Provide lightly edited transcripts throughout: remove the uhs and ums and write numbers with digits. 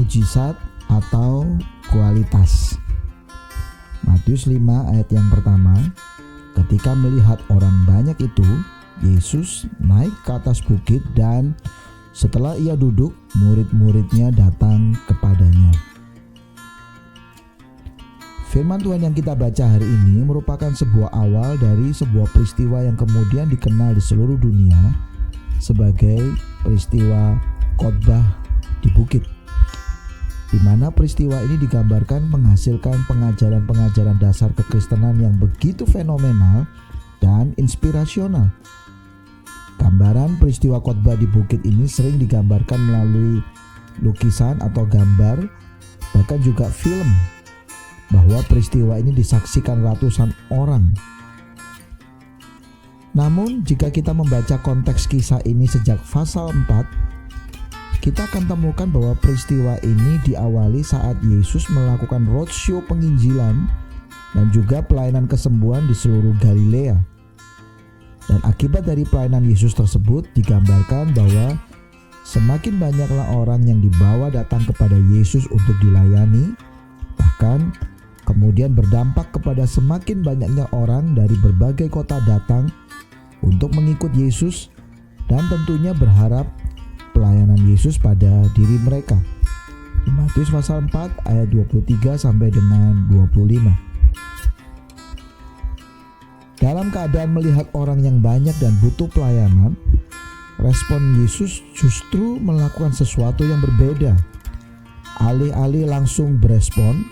mujizat atau kualitas. Matius 5 ayat yang pertama, ketika melihat orang banyak itu, Yesus naik ke atas bukit dan setelah ia duduk, murid-muridnya datang kepadanya. Firman Tuhan yang kita baca hari ini merupakan sebuah awal dari sebuah peristiwa yang kemudian dikenal di seluruh dunia sebagai peristiwa khotbah di bukit, di mana peristiwa ini digambarkan menghasilkan pengajaran-pengajaran dasar kekristenan yang begitu fenomenal dan inspirasional. Gambaran peristiwa khotbah di bukit ini sering digambarkan melalui lukisan atau gambar, bahkan juga film, bahwa peristiwa ini disaksikan ratusan orang. Namun jika kita membaca konteks kisah ini sejak pasal 4, kita akan temukan bahwa peristiwa ini diawali saat Yesus melakukan roadshow penginjilan dan juga pelayanan kesembuhan di seluruh Galilea. Dan akibat dari pelayanan Yesus tersebut digambarkan bahwa semakin banyaklah orang yang dibawa datang kepada Yesus untuk dilayani, bahkan kemudian berdampak kepada semakin banyaknya orang dari berbagai kota datang untuk mengikut Yesus dan tentunya berharap pelayanan Yesus pada diri mereka. Di Matius pasal 4 ayat 23 sampai dengan 25. Dalam keadaan melihat orang yang banyak dan butuh pelayanan, respon Yesus justru melakukan sesuatu yang berbeda. Alih-alih langsung berespon,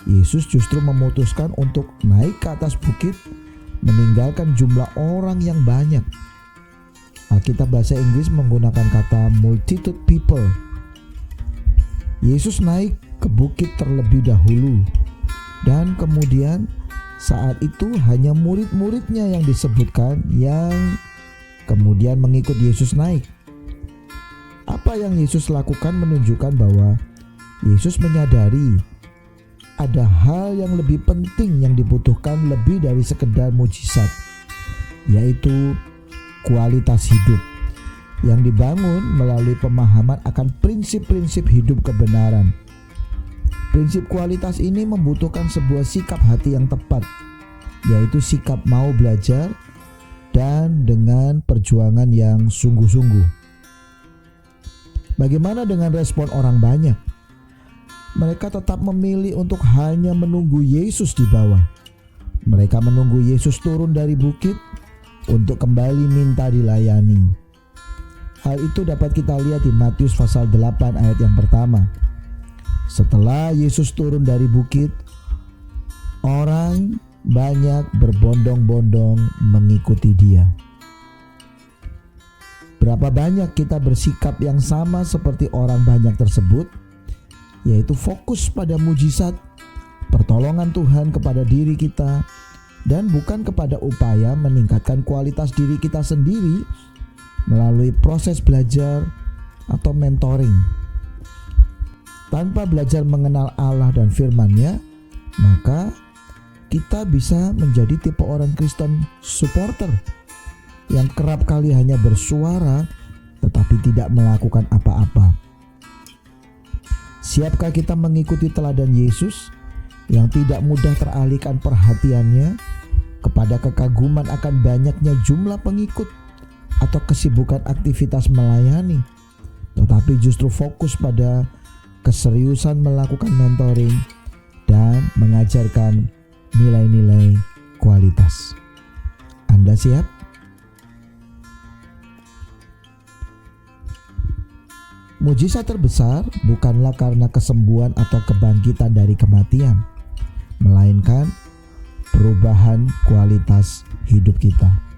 Yesus justru memutuskan untuk naik ke atas bukit, meninggalkan jumlah orang yang banyak. Alkitab bahasa Inggris menggunakan kata multitude people. Yesus naik ke bukit terlebih dahulu, dan kemudian saat itu hanya murid-muridnya yang disebutkan yang kemudian mengikut Yesus naik. Apa yang Yesus lakukan menunjukkan bahwa Yesus menyadari ada hal yang lebih penting yang dibutuhkan lebih dari sekedar mujizat, yaitu kualitas hidup yang dibangun melalui pemahaman akan prinsip-prinsip hidup kebenaran. Prinsip kualitas ini membutuhkan sebuah sikap hati yang tepat, yaitu sikap mau belajar dan dengan perjuangan yang sungguh-sungguh. Bagaimana dengan respon orang banyak? Mereka tetap memilih untuk hanya menunggu Yesus di bawah. Mereka menunggu Yesus turun dari bukit untuk kembali minta dilayani. Hal itu dapat kita lihat di Matius pasal 8 ayat yang pertama. Setelah Yesus turun dari bukit, orang banyak berbondong-bondong mengikuti Dia. Berapa banyak kita bersikap yang sama seperti orang banyak tersebut, yaitu fokus pada mujizat, pertolongan Tuhan kepada diri kita, dan bukan kepada upaya meningkatkan kualitas diri kita sendiri melalui proses belajar atau mentoring. Tanpa belajar mengenal Allah dan firman-Nya, maka kita bisa menjadi tipe orang Kristen supporter yang kerap kali hanya bersuara tetapi tidak melakukan apa-apa. Siapkah kita mengikuti teladan Yesus yang tidak mudah teralihkan perhatiannya kepada kekaguman akan banyaknya jumlah pengikut atau kesibukan aktivitas melayani, tetapi justru fokus pada keseriusan melakukan mentoring dan mengajarkan nilai-nilai kualitas? Anda siap? Mujizat terbesar bukanlah karena kesembuhan atau kebangkitan dari kematian, melainkan perubahan kualitas hidup kita.